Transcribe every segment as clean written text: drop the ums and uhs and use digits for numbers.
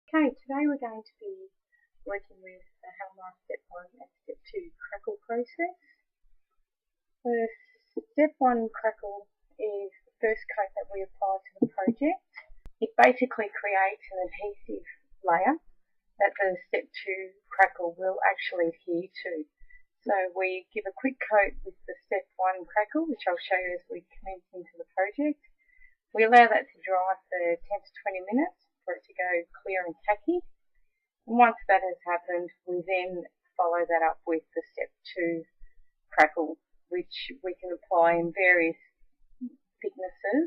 Okay, today we're going to be working with the Helmar Step 1 and Step 2 crackle process. The Step 1 crackle is the first coat that we apply to the project. It basically creates an adhesive layer that the Step 2 crackle will actually adhere to. So we give a quick coat with the Step 1 crackle, which I'll show you as we commence into the project. We allow that to dry for 10 to 20 minutes for it to go clear and tacky. And once that has happened, we then follow that up with the Step 2 crackle, which we can apply in various thicknesses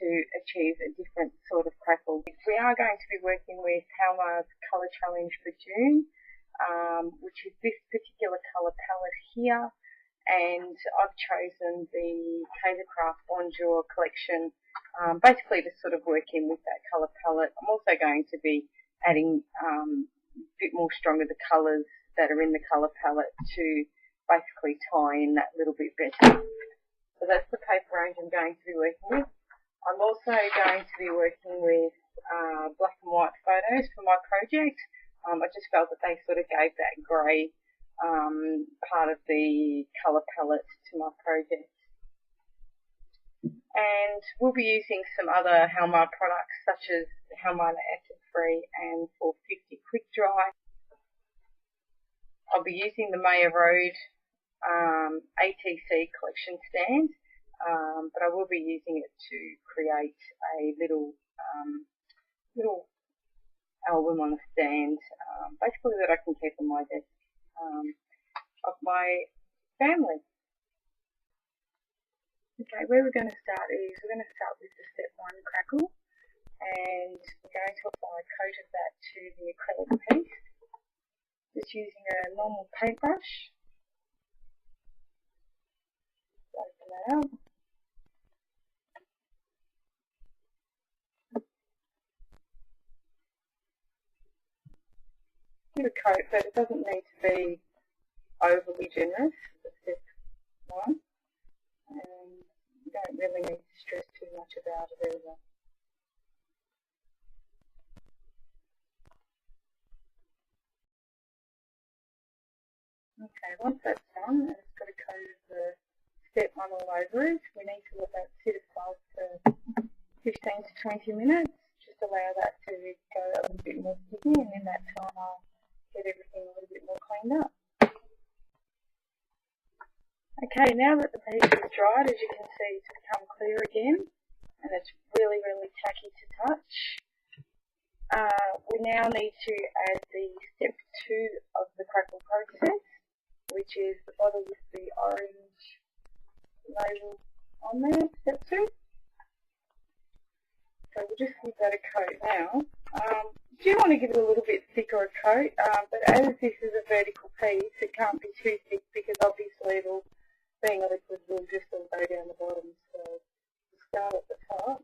to achieve a different sort of crackle. We are going to be working with Helmar's Colour Challenge for June, which is this particular colour palette here, and I've chosen the Craft Bonjour collection basically to sort of work in with that colour palette. I'm also going to be adding a bit more stronger the colours that are in the colour palette to basically tie in that little bit better. So that's the paper range I'm going to be working with. I'm also going to be working with black and white photos for my project. I just felt that they sort of gave that grey part of the colour palette to my project. And we'll be using some other Helmar products such as Helmar Acid Free and 450 Quick Dry. I'll be using the Maya Road ATC collection stand, but I will be using it to create a little album on a stand, basically that I can keep on my desk of my family. Okay, where we're going to start is we're going to start with the Step 1 crackle, and we're going to apply a coat of that to the acrylic piece, just using a normal paintbrush. Open that out. Give a coat, but it doesn't need to be overly generous for Step 1. And you don't really need to stress too much about it either. Okay, once that's done, and it's got a coat of the Step 1 all over it, we need to let that sit aside for 15 to 20 minutes. Just allow that to go a little bit more sticky, and in that time I'll get everything a little bit more cleaned up. Okay, now that the piece is dried, as you can see, it's become clear again, and it's really, really tacky to touch. We now need to add the Step 2 of the crackle process, which is the bottle with the orange label on there, Step 2. So we'll just give that a coat now. Do you want to give it a little bit thicker a coat, but as this is a vertical piece, it can't be too thick because obviously it'll, being a liquid, will just all go down the bottom. So we'll start at the top.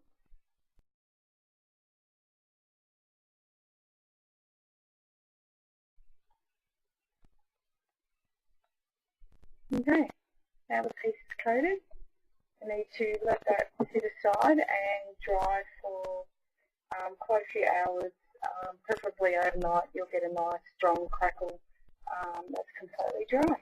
Okay, now the piece is coated. I need to let that sit aside and dry for quite a few hours, preferably overnight. You'll get a nice strong crackle that's completely dry.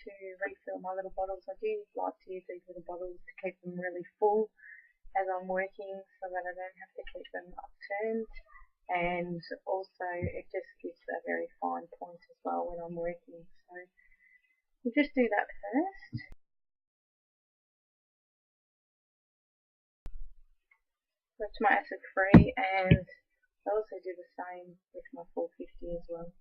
to refill my little bottles, I do like to use these little bottles to keep them really full as I'm working so that I don't have to keep them upturned, and also it just gives a very fine point as well when I'm working. So we'll just do that first. That's my acid free, and I also do the same with my 450 as well.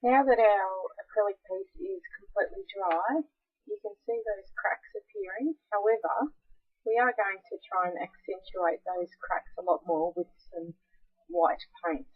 Now that our acrylic piece is completely dry, you can see those cracks appearing. However, we are going to try and accentuate those cracks a lot more with some white paint.